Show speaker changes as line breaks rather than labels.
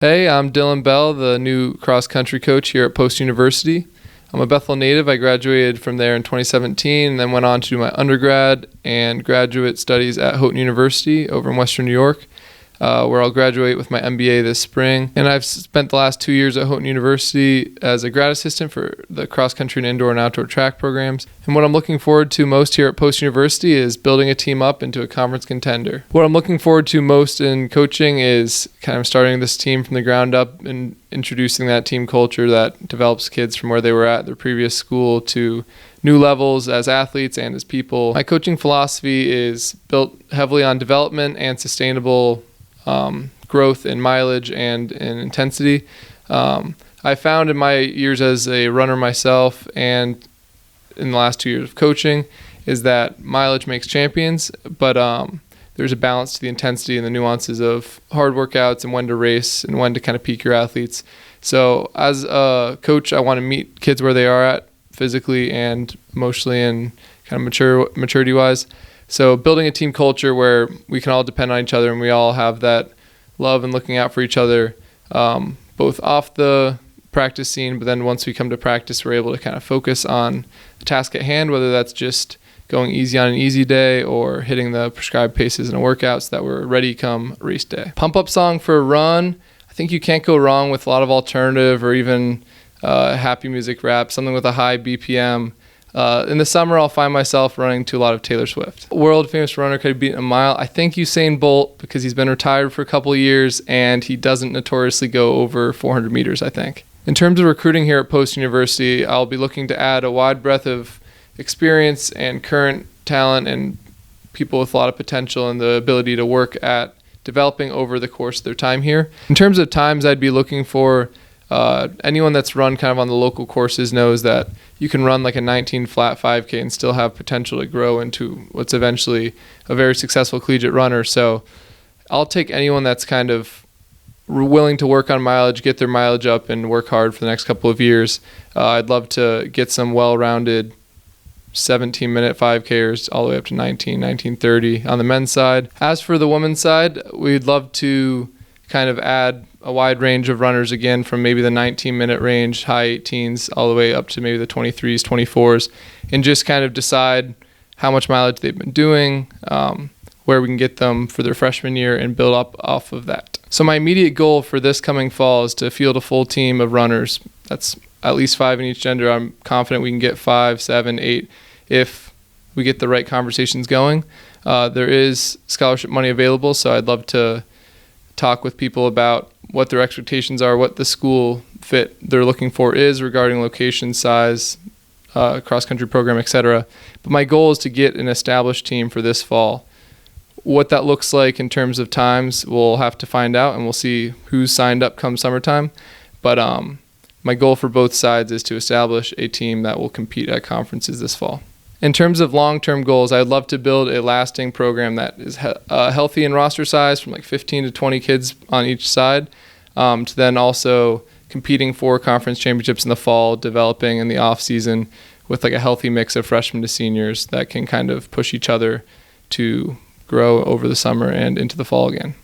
Hey, I'm Dillon, the new cross-country coach here at Post University. I'm a Bethel native. I graduated from there in 2017 and then went on to do my undergrad and graduate studies at Houghton University over in Western New York, where I'll graduate with my MBA this spring. And I've spent the last 2 years at Houghton University as a grad assistant for the cross-country and indoor and outdoor track programs. And what I'm looking forward to most here at Post University is building a team up into a conference contender. What I'm looking forward to most in coaching is kind of starting this team from the ground up and introducing that team culture that develops kids from where they were at their previous school to new levels as athletes and as people. My coaching philosophy is built heavily on development and sustainable growth in mileage and in intensity. I found in my years as a runner myself and in the last 2 years of coaching is that mileage makes champions, but there's a balance to the intensity and the nuances of hard workouts and when to race and when to kind of peak your athletes. So as a coach, I want to meet kids where they are at physically and emotionally and kind of maturity-wise. So building a team culture where we can all depend on each other and we all have that love and looking out for each other, both off the practice scene, but then once we come to practice, we're able to kind of focus on the task at hand, whether that's just going easy on an easy day or hitting the prescribed paces in a workout so that we're ready come race day. Pump-up song for a run, I think you can't go wrong with a lot of alternative or even happy music rap, something with a high BPM. In the summer, I'll find myself running to a lot of Taylor Swift. World famous runner could beat a mile. I think Usain Bolt, because he's been retired for a couple of years and he doesn't notoriously go over 400 meters, I think. In terms of recruiting here at Post University, I'll be looking to add a wide breadth of experience and current talent and people with a lot of potential and the ability to work at developing over the course of their time here. In terms of times, I'd be looking for anyone that's run kind of on the local courses knows that you can run like a 19 flat 5K and still have potential to grow into what's eventually a very successful collegiate runner. So I'll take anyone that's kind of willing to work on mileage, get their mileage up and work hard for the next couple of years. I'd love to get some well-rounded 17-minute 5Kers all the way up to 19:30 on the men's side. As for the women's side, we'd love to kind of add a wide range of runners again from maybe the 19-minute range, high 18s, all the way up to maybe the 23s, 24s, and just kind of decide how much mileage they've been doing, where we can get them for their freshman year and build up off of that. So my immediate goal for this coming fall is to field a full team of runners. That's at least 5 in each gender. I'm confident we can get 5, 7, 8 if we get the right conversations going. There is scholarship money available, so I'd love to talk with people about what their expectations are, what the school fit they're looking for is regarding location, size, cross-country program, etc. But my goal is to get an established team for this fall. What that looks like in terms of times, we'll have to find out, and we'll see who's signed up come summertime. But my goal for both sides is to establish a team that will compete at conferences this fall. In terms of long-term goals, I'd love to build a lasting program that is healthy in roster size from like 15 to 20 kids on each side, to then also competing for conference championships in the fall, developing in the off-season with like a healthy mix of freshmen to seniors that can kind of push each other to grow over the summer and into the fall again.